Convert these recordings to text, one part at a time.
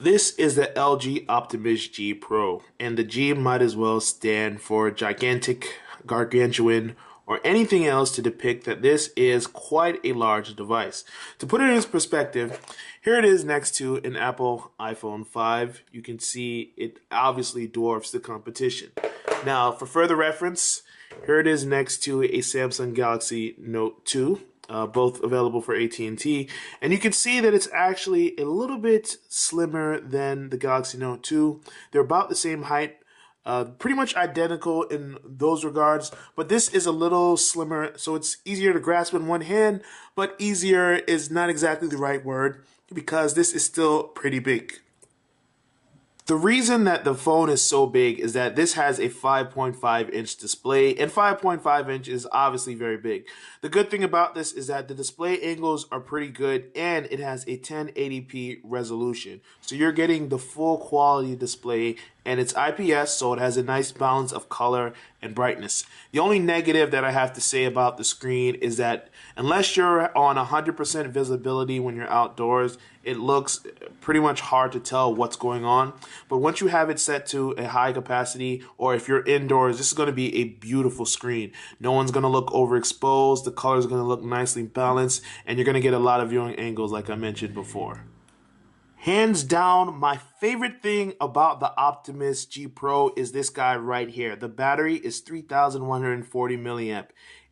This is the LG Optimus G Pro, and the G might as well stand for gigantic, gargantuan, or anything else to depict that this is quite a large device. To put it in perspective, here it is next to an Apple iPhone 5. You can see it obviously dwarfs the competition. Now, for further reference, here it is next to a Samsung Galaxy Note 2. Both available for AT&T, and you can see that it's actually a little bit slimmer than the Galaxy Note 2. They're about the same height, pretty much identical in those regards, but this is a little slimmer, so it's easier to grasp in one hand, but easier is not exactly the right word because this is still pretty big. The reason that the phone is so big is that this has a 5.5-inch display, and 5.5 inch is obviously very big. The good thing about this is that the display angles are pretty good, and it has a 1080p resolution. So you're getting the full quality display, and it's IPS, so it has a nice balance of color and brightness. The only negative that I have to say about the screen is that unless you're on 100% visibility when you're outdoors, it looks pretty much hard to tell what's going on. But once you have it set to a high capacity, or if you're indoors, this is going to be a beautiful screen. No one's going to look overexposed, the colors are going to look nicely balanced, and you're going to get a lot of viewing angles like I mentioned before. Hands down, my favorite thing about the Optimus G Pro is this guy right here. The battery is 3,140 milliamp.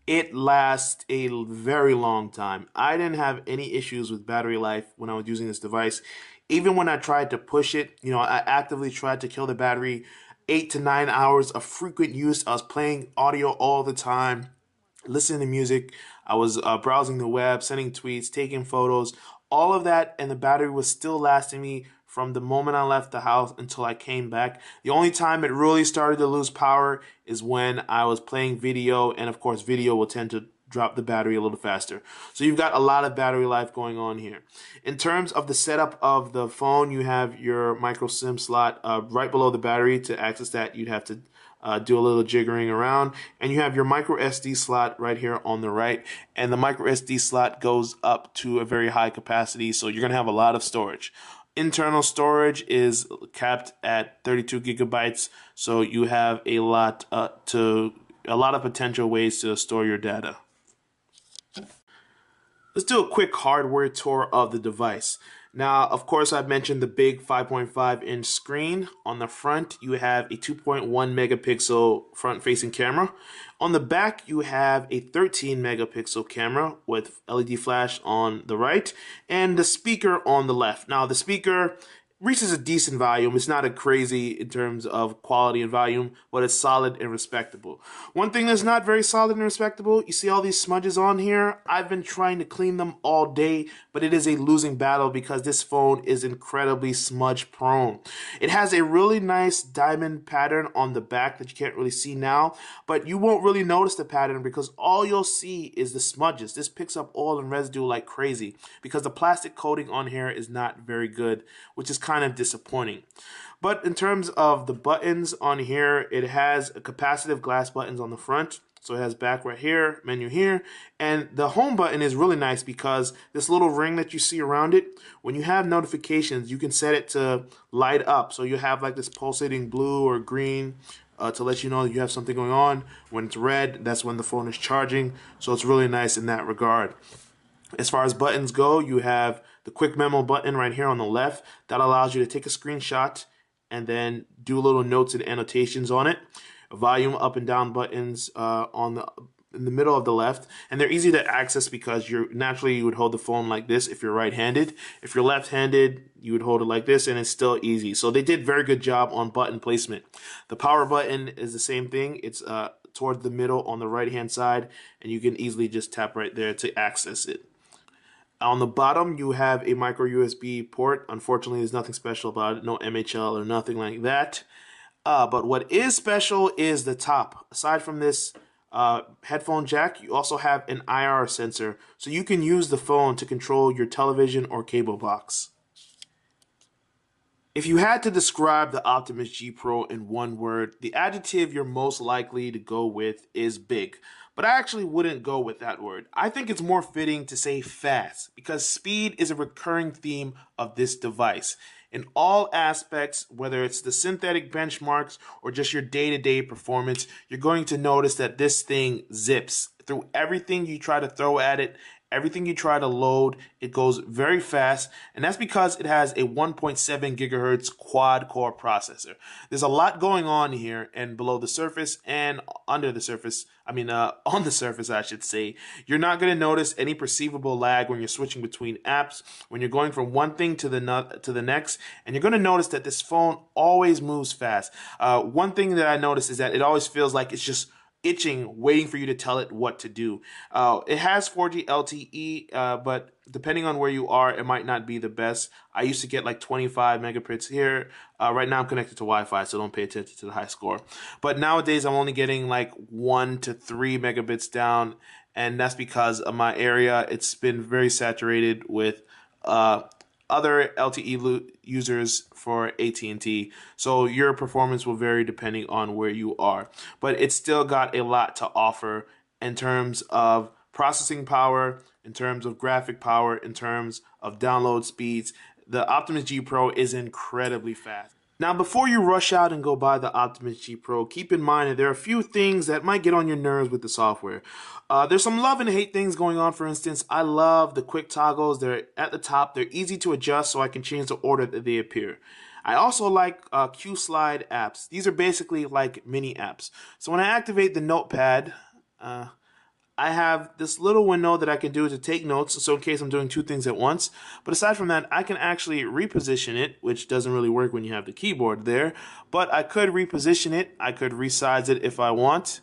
It lasts a very long time. I didn't have any issues with battery life when I was using this device. Even when I tried to push it, I actively tried to kill the battery. 8 to 9 hours of frequent use. I was playing audio all the time, listening to music. I was browsing the web, sending tweets, taking photos, all of that, and the battery was still lasting me from the moment I left the house until I came back. The only time it really started to lose power is when I was playing video, and of course video will tend to drop the battery a little faster. So you've got a lot of battery life going on here. In terms of the setup of the phone, you have your micro SIM slot right below the battery. To access that, you'd have to do a little jiggering around, and you have your micro SD slot right here on the right, and the micro SD slot goes up to a very high capacity, so you're gonna have a lot of storage. Internal storage is capped at 32 gigabytes, so you have a lot of potential ways to store your data. Let's do a quick hardware tour of the device. Now, of course, I've mentioned the big 5.5-inch screen. On the front, you have a 2.1 megapixel front-facing camera. On the back, you have a 13 megapixel camera with LED flash on the right and the speaker on the left. Now, the speaker reaches a decent volume. It's not a crazy in terms of quality and volume, but it's solid and respectable. One thing that's not very solid and respectable, you see all these smudges on here? I've been trying to clean them all day, but it is a losing battle because this phone is incredibly smudge prone. It has a really nice diamond pattern on the back that you can't really see now, but you won't really notice the pattern because all you'll see is the smudges. This picks up oil and residue like crazy because the plastic coating on here is not very good, which is kind of disappointing. But in terms of the buttons on here, it has a capacitive glass buttons on the front. So it has back right here, menu here, and the home button is really nice because this little ring that you see around it, when you have notifications, you can set it to light up. So you have like this pulsating blue or green to let you know that you have something going on. When it's red, that's when the phone is charging. So it's really nice in that regard. As far as buttons go, you have the quick memo button right here on the left that allows you to take a screenshot and then do little notes and annotations on it. Volume up and down buttons in the middle of the left, and they're easy to access because you would hold the phone like this if you're right-handed. If you're left-handed, you would hold it like this, and it's still easy. So they did a very good job on button placement. The power button is the same thing. It's towards the middle on the right-hand side, and you can easily just tap right there to access it. On the bottom, you have a micro USB port. Unfortunately, there's nothing special about it, no MHL or nothing like that. But what is special is the top. Aside from this headphone jack, you also have an IR sensor, so you can use the phone to control your television or cable box. If you had to describe the Optimus G Pro in one word, the adjective you're most likely to go with is big. But I actually wouldn't go with that word. I think it's more fitting to say fast because speed is a recurring theme of this device. in all aspects, whether it's the synthetic benchmarks or just your day-to-day performance, you're going to notice that this thing zips through everything you try to throw at it. Everything you try to load, it goes very fast, and that's because it has a 1.7 gigahertz quad-core processor. There's a lot going on here, and below the surface and under the surface, on the surface, I should say, you're not going to notice any perceivable lag when you're switching between apps, when you're going from one thing to the next, and you're going to notice that this phone always moves fast. One thing that I noticed is that it always feels like it's just itching, waiting for you to tell it what to do. It has 4G LTE, but depending on where you are, it might not be the best. I used to get like 25 megabits here. Right now I'm connected to Wi-Fi, so don't pay attention to the high score. But nowadays I'm only getting like 1 to 3 megabits down, and that's because of my area. It's been very saturated with other LTE users for AT&T, so your performance will vary depending on where you are. But it's still got a lot to offer in terms of processing power, in terms of graphic power, in terms of download speeds. The Optimus G Pro is incredibly fast. Now, before you rush out and go buy the Optimus G Pro, keep in mind that there are a few things that might get on your nerves with the software. There's some love and hate things going on. For instance, I love the quick toggles. They're at the top. They're easy to adjust, so I can change the order that they appear. I also like Q-Slide apps. These are basically like mini apps. So when I activate the notepad, I have this little window that I can do to take notes, so in case I'm doing two things at once. But aside from that, I can actually reposition it, which doesn't really work when you have the keyboard there. But I could reposition it. I could resize it if I want,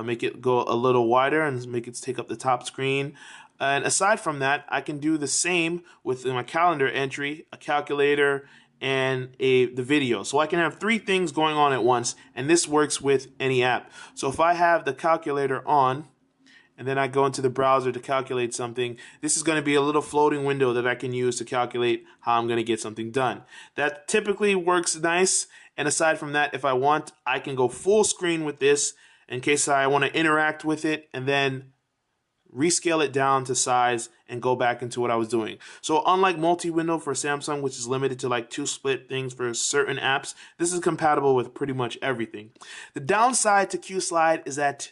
make it go a little wider and make it take up the top screen. And aside from that, I can do the same with my calendar entry, a calculator, and the video. So I can have three things going on at once, and this works with any app. So if I have the calculator on, and then I go into the browser to calculate something, this is going to be a little floating window that I can use to calculate how I'm going to get something done. That typically works nice, and aside from that, if I want, I can go full screen with this in case I want to interact with it, and then rescale it down to size and go back into what I was doing. So unlike multi-window for Samsung, which is limited to like 2 split things for certain apps, this is compatible with pretty much everything. The downside to Q-Slide is that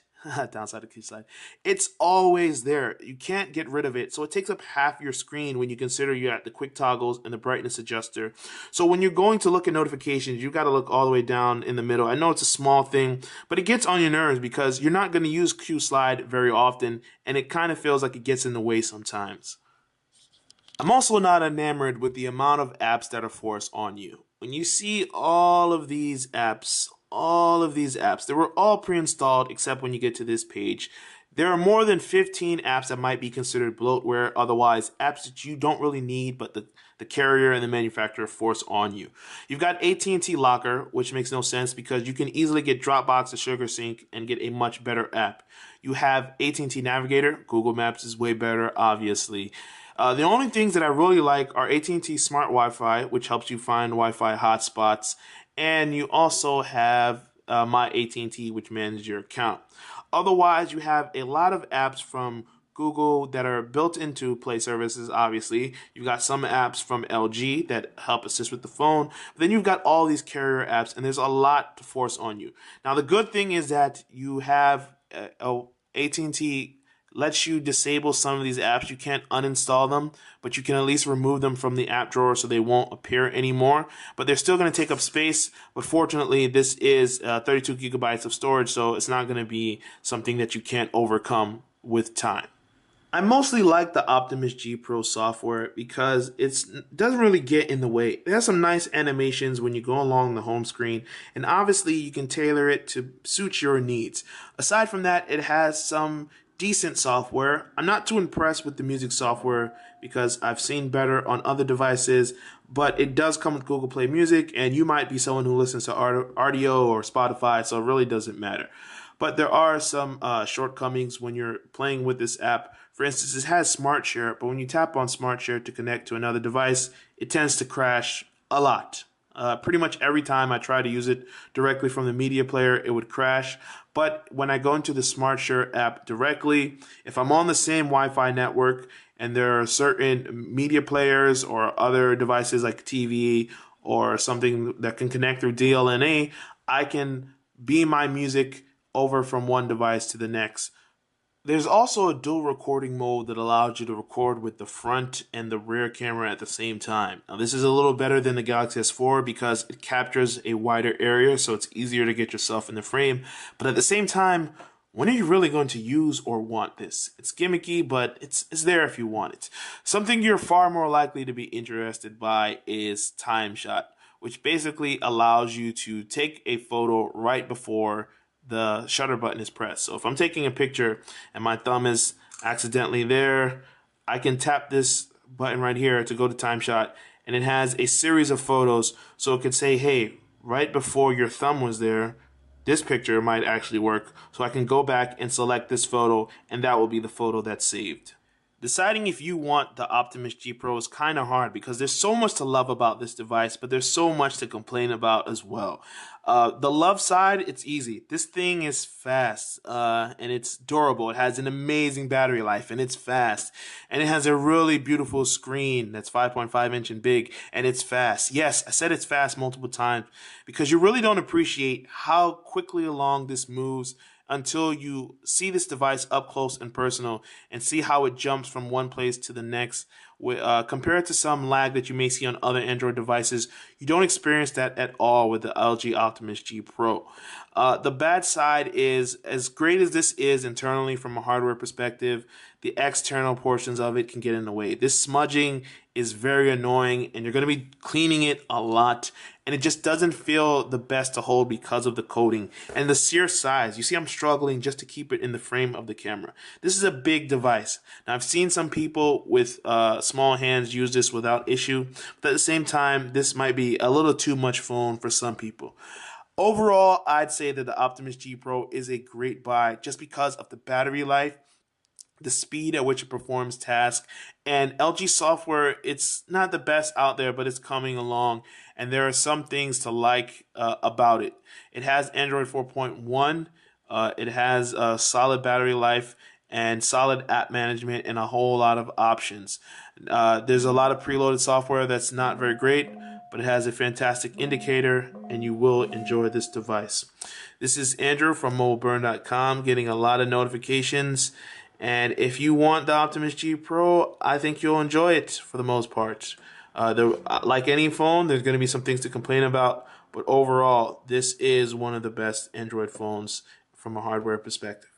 downside of Q-Slide, it's always there. You can't get rid of it. So it takes up half your screen when you consider you're at the quick toggles and the brightness adjuster. So when you're going to look at notifications, you got to look all the way down in the middle. I know it's a small thing, but it gets on your nerves because you're not going to use Q-Slide very often, and it kind of feels like it gets in the way sometimes. I'm also not enamored with the amount of apps that are forced on you. When you see all of these apps, they were all pre-installed except when you get to this page. There are more than 15 apps that might be considered bloatware, otherwise apps that you don't really need but the carrier and the manufacturer force on you. You've got AT&T Locker, which makes no sense because you can easily get Dropbox or SugarSync and get a much better app. You have AT&T Navigator. Google Maps is way better, obviously. The only things that I really like are AT&T Smart Wi-Fi, which helps you find Wi-Fi hotspots, and you also have My AT&T, which manages your account. Otherwise, you have a lot of apps from Google that are built into Play services, obviously. You've got some apps from LG that help assist with the phone. But then you've got all these carrier apps, and there's a lot to force on you. Now, the good thing is that you have AT&T lets you disable some of these apps. You can't uninstall them, but you can at least remove them from the app drawer so they won't appear anymore. But they're still going to take up space. But fortunately, this is 32 gigabytes of storage, so it's not going to be something that you can't overcome with time. I mostly like the Optimus G Pro software because it doesn't really get in the way. It has some nice animations when you go along the home screen, and obviously you can tailor it to suit your needs. Aside from that, it has some decent software. I'm not too impressed with the music software because I've seen better on other devices, but it does come with Google Play Music, and you might be someone who listens to Rdio or Spotify, so it really doesn't matter. But there are some shortcomings when you're playing with this app. For instance, it has Smart Share, but when you tap on Smart Share to connect to another device, it tends to crash a lot. Pretty much every time I try to use it directly from the media player, it would crash. But when I go into the Smart Share app directly, if I'm on the same Wi-Fi network and there are certain media players or other devices like TV or something that can connect through DLNA, I can beam my music over from one device to the next. There's also a dual recording mode that allows you to record with the front and the rear camera at the same time. Now, this is a little better than the Galaxy S4 because it captures a wider area, so it's easier to get yourself in the frame. But at the same time, when are you really going to use or want this? It's gimmicky, but it's there if you want it. Something you're far more likely to be interested by is Time Shot, which basically allows you to take a photo right before the shutter button is pressed. So if I'm taking a picture and my thumb is accidentally there, I can tap this button right here to go to Time Shot, and it has a series of photos. So it can say, hey, right before your thumb was there, this picture might actually work. So I can go back and select this photo, and that will be the photo that's saved. Deciding if you want the Optimus G Pro is kind of hard because there's so much to love about this device, but there's so much to complain about as well. The love side, it's easy. This thing is fast and it's durable. It has an amazing battery life and it's fast. And it has a really beautiful screen that's 5.5 inch and big, and it's fast. Yes, I said it's fast multiple times because you really don't appreciate how quickly along this moves until you see this device up close and personal and see how it jumps from one place to the next. Compared to some lag that you may see on other Android devices, you don't experience that at all with the LG Optimus G Pro. The bad side is, as great as this is internally from a hardware perspective, the external portions of it can get in the way. This smudging is very annoying, and you're going to be cleaning it a lot, and it just doesn't feel the best to hold because of the coating and the sheer size. You see, I'm struggling just to keep it in the frame of the camera. This is a big device. Now, I've seen some people with small hands use this without issue, but at the same time, this might be a little too much phone for some people. Overall, I'd say that the Optimus G Pro is a great buy just because of the battery life, the speed at which it performs tasks, and LG software. It's not the best out there, but it's coming along, and there are some things to like about it. It has Android 4.1. It has a solid battery life and solid app management and a whole lot of options. There's a lot of preloaded software that's not very great, but it has a fantastic indicator, and you will enjoy this device. This is Andrew from mobileburn.com, getting a lot of notifications. And if you want the Optimus G Pro, I think you'll enjoy it for the most part. Like any phone, there's going to be some things to complain about, but overall, this is one of the best Android phones from a hardware perspective.